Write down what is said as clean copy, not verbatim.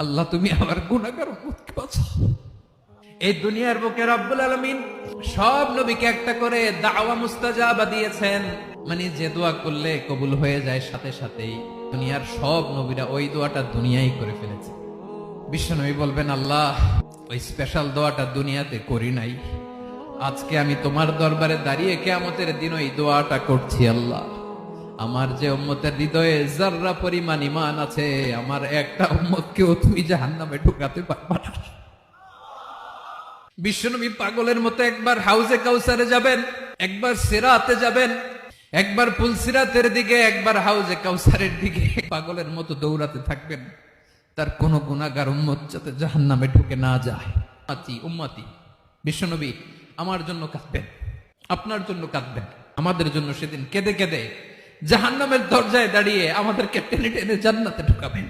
আল্লাহ তুমি আমার গুনাহগার উম্মতকে বাঁচাও। এই দুনিয়ার বুকে রব্বুল আলামিন সব নবীকে একটা করে দাওয়া মুস্তাজাবা দিয়েছেন, মানে যে দোয়া করলে কবুল হয়ে যায় সাথে সাথেই। দুনিয়ার সব নবীরা ওই দোয়াটা দুনিয়ায় করে ফেলেছে। বিশ্বনবী বলবেন, আল্লাহ ওই স্পেশাল দোয়াটা দুনিয়াতে করি নাই, আজকে আমি তোমার দরবারে দাঁড়িয়ে কিয়ামতের দিন ওই দোয়াটা করছি। আল্লাহ আমার যে উম্মতের হৃদয়ে যাররা পরিমাণ ঈমান আছে, আমার একটা উম্মতকেও তুমি জাহান্নামে ঢুকাতে পারবা না। বিশ্বনবী পাগলের মতো একবার হাউজে কাউসারে যাবেন, একবার সিরাতে যাবেন, একবার পুলসিরাতের দিকে, একবার হাউজে কাউসারের দিকে পাগলের মতো দৌড়াতে থাকবেন, তার কোন গুনাহগার উম্মত যাতে জাহান্নামে ঢুকে না যায়। উম্মতি বিশ্বনবী আমার জন্য কাঁদবেন, আপনার জন্য কাঁদবেন, আমাদের জন্য সেদিন কেঁদে কেঁদে জাহান্নামের দরজায় দাঁড়িয়ে আমাদেরকে টেনে টেনে জান্নাতে ঢুকাবেন।